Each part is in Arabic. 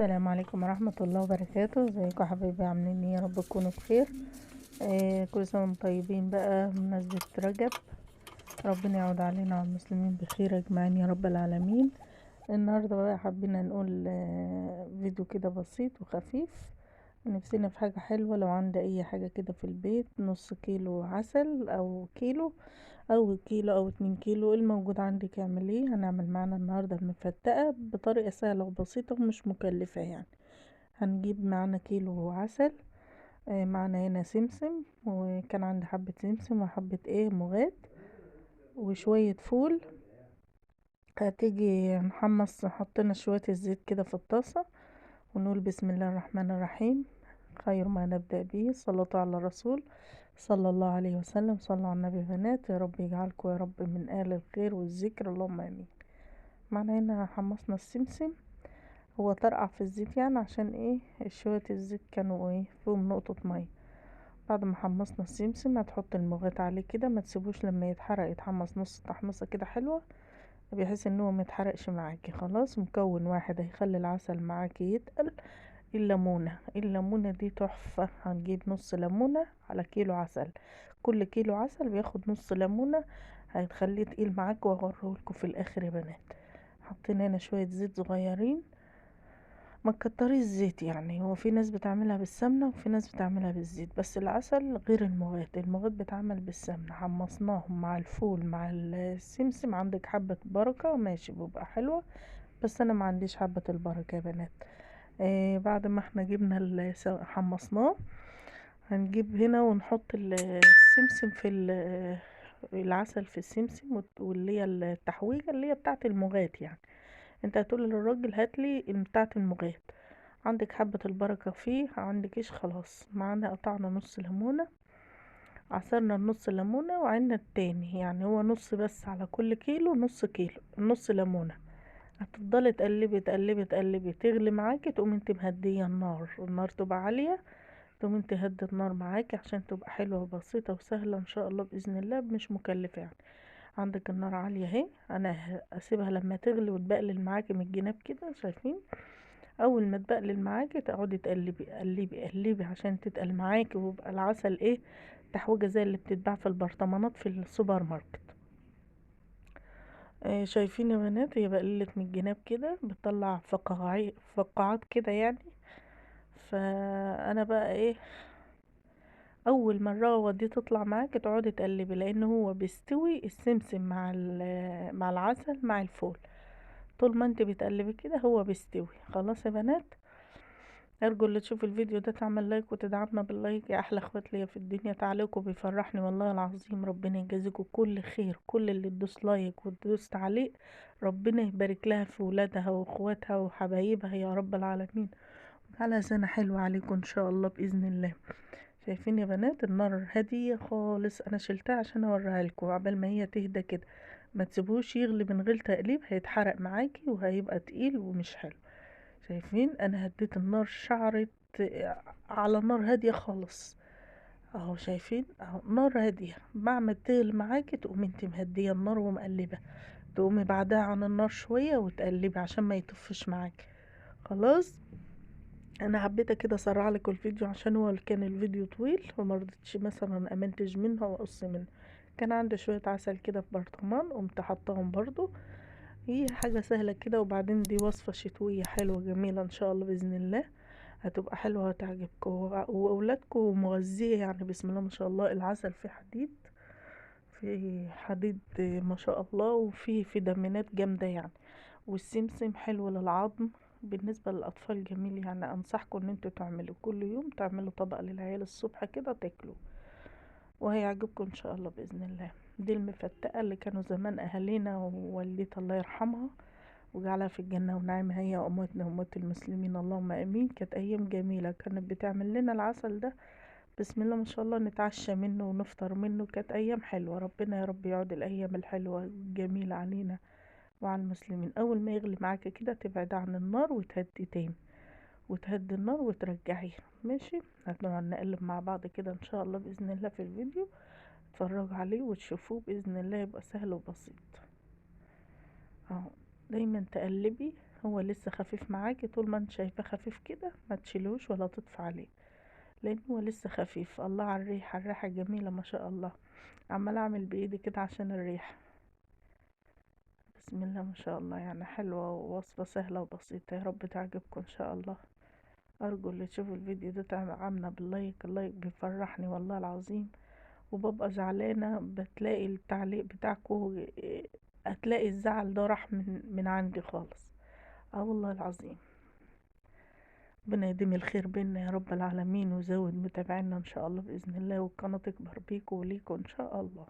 السلام عليكم ورحمة الله وبركاته. ازيكم يا حبايبي؟ عاملين ايه؟ يا رب تكونوا بخير. كل سنة وانتم طيبين بقى بمناسبة رجب. ربنا يعود علينا وعلى المسلمين بخير اجمعين يا رب العالمين. النهاردة بقى حابين نقول فيديو كده بسيط وخفيف. نفسنا في حاجة حلوة، لو عندي اي حاجة كده في البيت، نص كيلو عسل او كيلو او كيلو او 2 كيلو، الموجود عندك اعمليه. هنعمل معانا النهاردة المفتقة بطريقة سهلة وبسيطة ومش مكلفة يعني. هنجيب معانا كيلو عسل، معانا هنا سمسم، وكان عندي حبة سمسم وحبة مغات وشوية فول. هتيجي نحمص، حطينا شوية الزيت كده في الطاسة ونقول بسم الله الرحمن الرحيم. خير ما نبدأ به الصلاة على الرسول صلى الله عليه وسلم. صلوا على النبي بنات، يا رب يجعلكم يا رب من أهل الخير والذكر، اللهم آمين. معنا هنا حمصنا السمسم، هو طرقع في الزيت يعني عشان شوية الزيت كانوا فيهم نقطة مية. بعد ما حمصنا السمسم هتحط المغات عليه كده، ما تسيبوش لما يتحرق، يتحمص نص تحمصة كده حلوة بحيث ان هو ما يتحرقش معاكي. خلاص، مكون واحد هيخلي العسل معاكي يتقل. الليمونة دي تحفة. هنجيب نص ليمونة على كيلو عسل، كل كيلو عسل بياخد نص ليمونة، هتخليه تقيل معاك. وهوريهولكوا في الاخر يا بنات. حطينا هنا شوية زيت صغيرين، ما تكتريش الزيت يعني. هو في ناس بتعملها بالسمنة وفي ناس بتعملها بالزيت، بس العسل غير المغات بتعمل بالسمنة. حمصناهم مع الفول مع السمسم. عندك حبة بركة ماشي بيبقى حلوة، بس انا ما عنديش حبة البركة يا بنات. بعد ما احنا جبنا حمصناه، هنجيب هنا ونحط السمسم في العسل في السمسم، واللي هي التحويجة اللي هي بتاعت المغات يعني. انت هتقول للراجل هاتلي بتاعت المغات. عندك حبة البركة فيه، عندكيش خلاص. معانا قطعنا نص ليمونة، عصرنا نص ليمونة وعنا التاني، يعني هو نص بس على كل كيلو، نص كيلو نص ليمونة. هتفضلي تقلبي تقلبي تقلبي، تغلي معاكي، تقوم انت مهدية النار تبقى عالية، تقوم انت هدي النار معاكي عشان تبقى حلوة وبسيطة وسهلة ان شاء الله بإذن الله، مش مكلفة يعني. عندك النار عالية اهي، انا اسيبها لما تغلي وتبقلل معاكي من الجناب كده، شايفين؟ اول ما تبقلل معاكي تقعدي تقلبي قلبي قلبي عشان تتقل معاكي، ويبقى العسل تحويجه زي اللي بتتباع في البرطمانات في السوبر ماركت. شايفين يا بنات؟ هي بقلت من الجناب كده، بتطلع فقاعات كده يعني. فانا بقى اول ما الرغوه دي تطلع معاكي تقعدي تقلبي، لان هو بيستوي السمسم مع العسل مع الفول. طول ما انت بتقلبي كده هو بيستوي. خلاص يا بنات، ارجو اللي تشوف الفيديو ده تعمل لايك وتدعمنا باللايك. يا احلى اخوات ليا في الدنيا، تعليقوا بيفرحني والله العظيم. ربنا يجازيكم كل خير، كل اللي تدوس لايك وتدوس تعليق ربنا يبارك لها في ولادها واخواتها وحبايبها يا رب العالمين، على سنة حلوة عليكم ان شاء الله باذن الله. شايفين يا بنات؟ النار هادية خالص، انا شلتها عشان اوريها لكم عبال ما هي تهدى كده. ما تسيبوش يغلي من غير تقليب، هيتحرق معاكي وهيبقى تقيل ومش حلو. شايفين؟ انا هديت النار شعرت على نار هادية خالص اهو. شايفين؟ اهو نار هادية. بعمل تغلي معاكي تقومي انت مهدية النار ومقلبة، تقومي بعدها عن النار شوية وتقلبي عشان ما يطفش معاكي. خلاص، انا حبيت كده اسرع لكم الفيديو عشان هو كان الفيديو طويل، ومرضتش مثلا امنتج منها واقص منها. كان عندي شوية عسل كده في برطمان، قمت حطاهم برضو. هي حاجة سهلة كده، وبعدين دي وصفة شتوية حلوة جميلة ان شاء الله بإذن الله. هتبقى حلوة وهتعجبكم، واولادكم مغذية يعني. بسم الله ما شاء الله، العسل فيه حديد، في حديد ما شاء الله، وفيه فيتامينات جامدة يعني. والسمسم حلو للعظم. بالنسبة للأطفال جميل يعني. أنصحكم إن انتوا تعملوا كل يوم، تعملوا طبق للعيال الصبح كده تاكلوا، وهيعجبكم إن شاء الله بإذن الله. دي المفتقة اللي كانوا زمان أهالينا ووالدتي الله يرحمها وجعلها في الجنة ونعيمها، هي وأمواتنا وأموات المسلمين اللهم آمين. كانت أيام جميلة، كانت بتعمل لنا العسل ده بسم الله ما شاء الله، نتعشى منه ونفطر منه. كانت أيام حلوة. ربنا يا رب يعود الأيام الحلوة الجميلة علينا وعلى المسلمين. أول ما يغلي معاك كده تبعد عن النار وتهدي تاني، وتهدي النار وترجعيها. ماشي، هنقعد نقلب مع بعض كده إن شاء الله بإذن الله في الفيديو. اتفرجوا عليه وتشوفوه بإذن الله، يبقى سهل وبسيط اهو. دايما تقلبي هو لسه خفيف معاكي، طول ما انت شايفاه خفيف كده ما تشيلوش ولا تطفي عليه، لان هو لسه خفيف. الله على الريحة، الريحة جميلة ما شاء الله. عمالة اعمل بايدي كده عشان الريحة. بسم الله ما شاء الله، يعني حلوة ووصفة سهلة وبسيطة، يا رب تعجبكم ان شاء الله. ارجو اللي تشوفوا الفيديو ده تعملنا باللايك، اللايك بيفرحني والله العظيم، وببقى زعلانة بتلاقي التعليق بتاعكو، هتلاقي الزعل ده راح من عندي خالص. اه والله العظيم. ربنا يديم الخير بينا يا رب العالمين، ويزود متابعينا ان شاء الله باذن الله، والقناة تكبر بيكو وليكو ان شاء الله.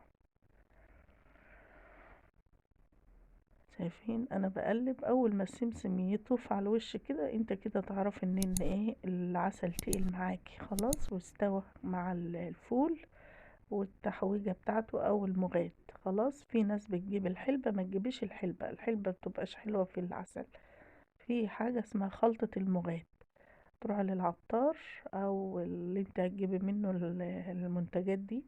شايفين انا بقلب، اول ما السمسم يطوف على الوش كده انت كده تعرف ان ايه العسل تقيل معاكي خلاص، واستوى مع الفول والتحويجة بتاعته او المغاد. خلاص، في ناس بتجيب الحلبة، ما تجيبيش الحلبة، الحلبة بتبقاش حلوة في العسل. في حاجة اسمها خلطة المغاد، تروح للعطار او اللي انت هتجيبي منه المنتجات دي،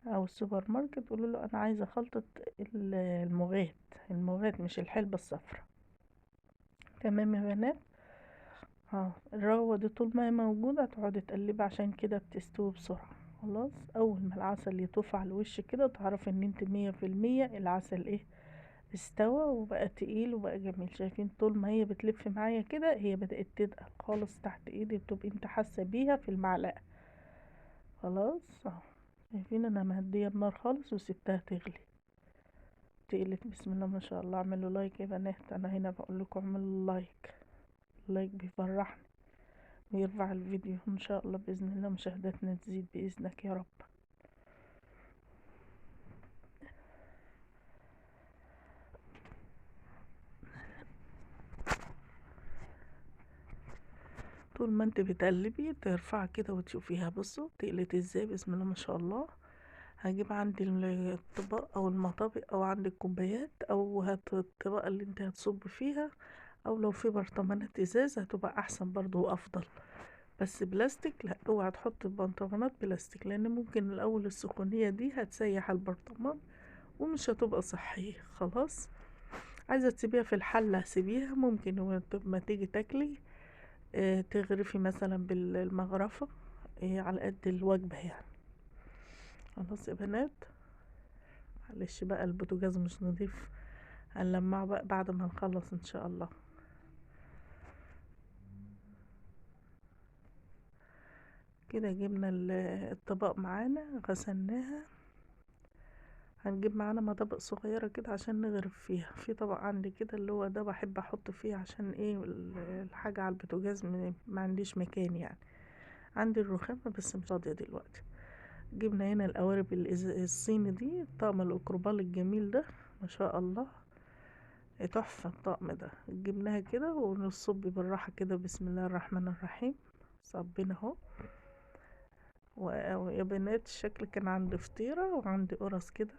او السوبر ماركت، تقول له انا عايزة خلطة المغاد، المغاد مش الحلبة الصفراء. تمام يا بنات. اه، الرغوة دي طول ما هي موجودة تقعدي تقلبي، عشان كده بتستوي بسرعة. خلاص، اول ما العسل يطوف على الوش كده تعرفي ان انت 100% العسل ايه، استوى وبقى تقيل وبقى جميل. شايفين طول ما هي بتلف معايا كده هي بدأت تتقل خالص تحت ايدي، بتبقي انت حاسة بيها في المعلقة. خلاص اهو. شايفين انا مهدية النار خالص وسبتها تغلي. تقلت بسم الله ما شاء الله. اعملوا لايك يا بنات، انا هنا بقول لكم اعملوا لايك، اللايك بيفرحني ويرفع الفيديو ان شاء الله باذن الله، مشاهداتنا تزيد باذنك يا رب. طول ما انت بتقلبي ترفعي كده وتشوفيها. بصوا تقلت ازاي، بسم الله ما شاء الله. هجيب عندي الطبق او المطابق، او عندي الكوبايات، او هات الطبق اللي انت هتصب فيها، او لو في برطمانات ازاز هتبقى احسن برضو وافضل. بس بلاستيك لا، اوعى تحط برطمانات بلاستيك، لان ممكن الاول السخونية دي هتسيح البرطمان ومش هتبقى صحية. خلاص، عايزة تسيبيها في الحلة سيبيها، ممكن ما تيجي تاكلي تغرفي مثلا بالمغرفة، على قد الوجبة يعني. خلاص يا بنات. معلش بقى البوتاجاز مش نضيف، هنلمعه بقى بعد ما نخلص ان شاء الله. كده جبنا الطبق معانا، غسلناها. هنجيب معانا مطابق صغيرة كده عشان نغرف فيها. في طبق عندي كده اللي هو ده بحب احط فيه، عشان ايه الحاجة على البوتاجاز ما عنديش مكان يعني. عندي الرخامة بس مش فاضية دلوقتي. جبنا هنا القوارب الصيني دي، طقم الأكروبال الجميل ده ما شاء الله، تحفة الطقم ده. جبناها كده ونصب بالراحة كده، بسم الله الرحمن الرحيم. صبينا اهو. ويا بنات الشكل كان عندي فطيرة وعندي قرص كده،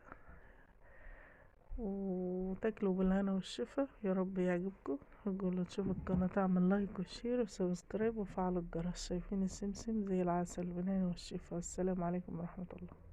وتاكلوا بالهنا والشفا يا رب يعجبكم. قولوا تشوفوا القناة تعمل لايك وشير وسبسكرايب وفعلوا الجرس. شايفين السمسم زي العسل بالهنا والشفا. السلام عليكم ورحمة الله.